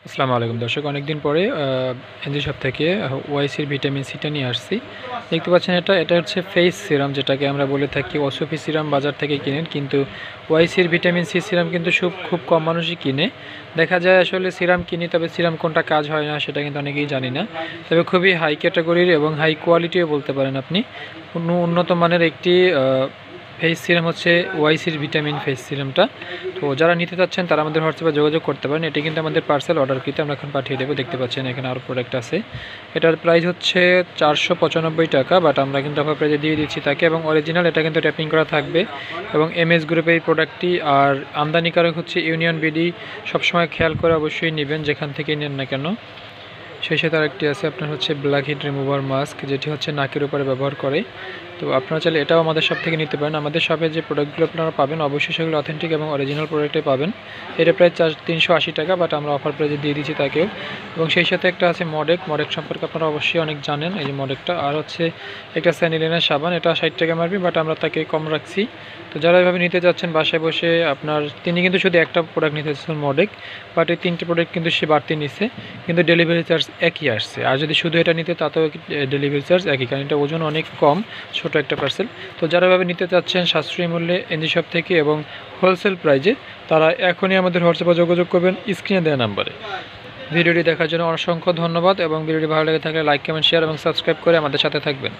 আসসালামু আলাইকুম দর্শক, অনেকদিন পরে এনজি শপ থেকে ওয়াইসির ভিটামিন সিটা নিয়ে আসছি। দেখতে পাচ্ছেন এটা হচ্ছে ফেস সিরাম, যেটাকে আমরা বলে থাকি ওসফি সিরাম। বাজার থেকে কিনেন, কিন্তু ওয়াইসির ভিটামিন সি সিরাম কিন্তু খুব কম মানুষই কিনে। দেখা যায় আসলে সিরাম কিনি, তবে সিরাম কোনটা কাজ হয় না সেটা কিন্তু অনেকেই জানি না। তবে খুবই হাই ক্যাটাগরির এবং হাই কোয়ালিটিও বলতে পারেন আপনি। উন্নত মানের একটি ফেস সিরাম হচ্ছে ওয়াইসির ভিটামিন ফেস সিরামটা। তো যারা নিতে চাচ্ছেন তারা আমাদের হোয়াটসঅ্যাপে যোগাযোগ করতে পারেন। এটি কিন্তু আমাদের পার্সেল অর্ডারকৃত, আমরা এখন পাঠিয়ে দেবো। দেখতে পাচ্ছেন এখানে আরও প্রোডাক্ট আছে। এটার প্রাইস হচ্ছে 495 টাকা, বাট আমরা কিন্তু অফার প্রাইজে দিয়ে দিচ্ছি তাকে। এবং অরিজিনাল এটা কিন্তু র্যাপিং করা থাকবে এবং এমএস গ্রুপের এই প্রোডাক্টটি। আর আমদানিকারক হচ্ছে ইউনিয়ন বিডি। সবসময় খেয়াল করে অবশ্যই নেবেন যেখান থেকেই নেন না কেন। সেই সাথে আরেকটি আছে আপনার হচ্ছে ব্ল্যাক হিট রিমুভার মাস্ক, যেটি হচ্ছে নাকের উপরে ব্যবহার করে। তো আপনারা চাইলে এটাও আমাদের শপ থেকে নিতে পারেন। আমাদের শপে যে প্রোডাক্টগুলো আপনারা পাবেন অবশ্যই সেগুলো অথেন্টিক এবং অরিজিনাল প্রোডাক্টে পাবেন। এটা প্রায় 380 টাকা, বাট আমরা অফার প্রাইজে দিয়ে দিচ্ছি তাকেও। এবং সেই সাথে একটা আছে মডেক সম্পর্কে আপনারা অবশ্যই অনেক জানেন, এই যে মডেকটা। আর হচ্ছে একটা স্যানিলিনের সাবান, এটা 60 টাকা মারবি, বাট আমরা তাকে কম রাখছি। তো যারা এভাবে নিতে যাচ্ছেন বাসায় বসে, তিনি কিন্তু শুধু একটা প্রোডাক্ট নিতে চাচ্ছেন মডেক, বাট এই 3টে প্রোডাক্ট কিন্তু সে বাড়তি নিচ্ছে, কিন্তু ডেলিভারি চার্জ একই আসছে। আর যদি শুধু এটা নিতে তাতেও ডেলিভারি চার্জ একই, কারণ এটা ওজন অনেক কম, ছোট একটা পার্সেল। তো যারা এভাবে নিতে চাচ্ছেন সাশ্রয়ী মূল্যে এনজি শপ থেকে এবং হোলসেল প্রাইজে, তারা এখনই আমাদের হোয়াটসঅ্যাপে যোগাযোগ করবেন স্ক্রিনে দেওয়া নাম্বারে। ভিডিওটি দেখার জন্য অসংখ্য ধন্যবাদ, এবং ভিডিওটি ভালো লেগে থাকলে লাইক, কমেন্ট, শেয়ার এবং সাবস্ক্রাইব করে আমাদের সাথে থাকবেন।